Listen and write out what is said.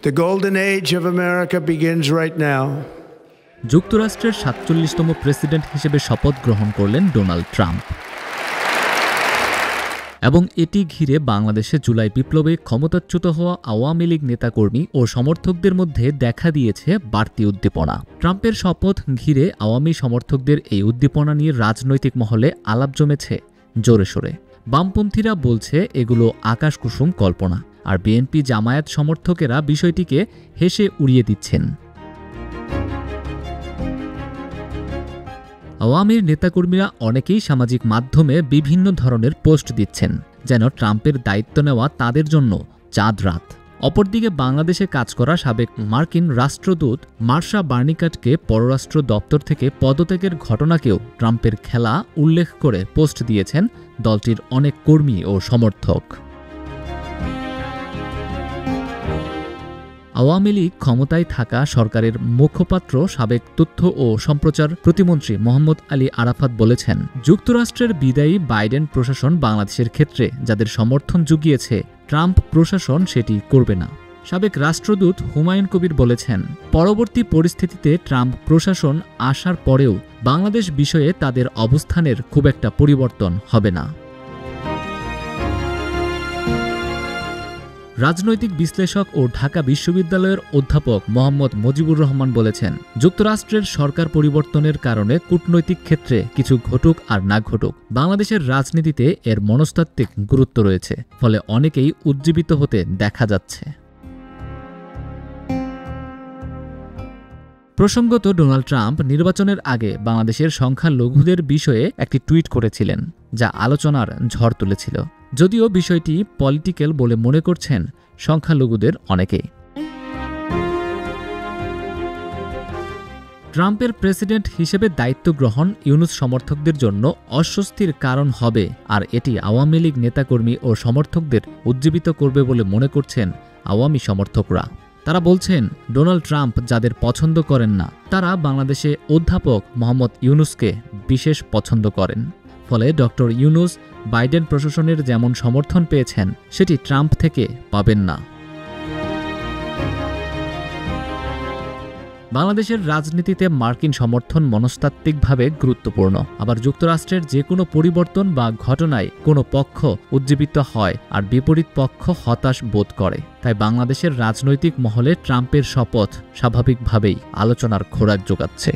The golden age of America begins right now. যুক্তরাষ্ট্রের ৪৭তম president হিসেবে শপথ গ্রহণ করলেন ডোনাল্ড ট্রাম্প। এবং এটি ঘিরে বাংলাদেশে জুলাই বিপ্লবে ক্ষমতাচ্যুত হওয়া আওয়ামী লীগ নেতাকর্মী ও সমর্থকদের মধ্যে দেখা দিয়েছে বাড়তি উদ্দীপনা। ট্রাম্পের শপথ ঘিরে আওয়ামী সমর্থকদের এই উদ্দীপনা নিয়ে রাজনৈতিক মহলে আলাপ জমেছে জোরে সোরে। বামপন্থীরা বলছে এগুলো আকাশকুসুম কল্পনা, আর বিএনপি জামায়াত সমর্থকেরা বিষয়টিকে হেসে উড়িয়ে দিচ্ছেন। আওয়ামীর নেতাকর্মীরা অনেকেই সামাজিক মাধ্যমে বিভিন্ন ধরনের পোস্ট দিচ্ছেন, যেন ট্রাম্পের দায়িত্ব নেওয়া তাদের জন্য চাঁদ রাত। অপরদিকে বাংলাদেশে কাজ করা সাবেক মার্কিন রাষ্ট্রদূত মার্শা বার্নিকাটকে পররাষ্ট্র দপ্তর থেকে পদত্যাগের ঘটনাকেও ট্রাম্পের খেলা উল্লেখ করে পোস্ট দিয়েছেন দলটির অনেক কর্মী ও সমর্থক। আওয়ামী লীগ ক্ষমতায় থাকা সরকারের মুখপাত্র সাবেক তথ্য ও সম্প্রচার প্রতিমন্ত্রী মোহাম্মদ আলী আরাফাত বলেছেন, যুক্তরাষ্ট্রের বিদায়ী বাইডেন প্রশাসন বাংলাদেশের ক্ষেত্রে যাদের সমর্থন জুগিয়েছে, ট্রাম্প প্রশাসন সেটি করবে না। সাবেক রাষ্ট্রদূত হুমায়ুন কবির বলেছেন, পরবর্তী পরিস্থিতিতে ট্রাম্প প্রশাসন আসার পরেও বাংলাদেশ বিষয়ে তাদের অবস্থানের খুব একটা পরিবর্তন হবে না। রাজনৈতিক বিশ্লেষক ও ঢাকা বিশ্ববিদ্যালয়ের অধ্যাপক মোহাম্মদ মুজিবুর রহমান বলেছেন, যুক্তরাষ্ট্রের সরকার পরিবর্তনের কারণে কূটনৈতিক ক্ষেত্রে কিছু ঘটুক আর না ঘটুক, বাংলাদেশের রাজনীতিতে এর মনস্তাত্ত্বিক গুরুত্ব রয়েছে, ফলে অনেকেই উজ্জীবিত হতে দেখা যাচ্ছে। প্রসঙ্গত, ডোনাল্ড ট্রাম্প নির্বাচনের আগে বাংলাদেশের সংখ্যালঘুদের বিষয়ে একটি টুইট করেছিলেন, যা আলোচনার ঝড় তুলেছিল। যদিও বিষয়টি পলিটিক্যাল বলে মনে করছেন সংখ্যালঘুদের অনেকেই। ট্রাম্পের প্রেসিডেন্ট হিসেবে দায়িত্ব গ্রহণ ইউনূস সমর্থকদের জন্য অস্বস্তির কারণ হবে, আর এটি আওয়ামী লীগ নেতাকর্মী ও সমর্থকদের উজ্জীবিত করবে বলে মনে করছেন আওয়ামী সমর্থকরা। তারা বলছেন, ডোনাল্ড ট্রাম্প যাদের পছন্দ করেন না, তারা বাংলাদেশে অধ্যাপক মোহাম্মদ ইউনূসকে বিশেষ পছন্দ করেন। ফলে ডক্টর ইউনূস বাইডেন প্রশাসনের যেমন সমর্থন পেয়েছেন, সেটি ট্রাম্প থেকে পাবেন না। বাংলাদেশের রাজনীতিতে মার্কিন সমর্থন মনস্তাত্ত্বিকভাবে গুরুত্বপূর্ণ। আবার যুক্তরাষ্ট্রের যে কোনো পরিবর্তন বা ঘটনায় কোনো পক্ষ উজ্জীবিত হয় আর বিপরীত পক্ষ হতাশ বোধ করে। তাই বাংলাদেশের রাজনৈতিক মহলে ট্রাম্পের শপথ স্বাভাবিকভাবেই আলোচনার খোরাক জোগাচ্ছে।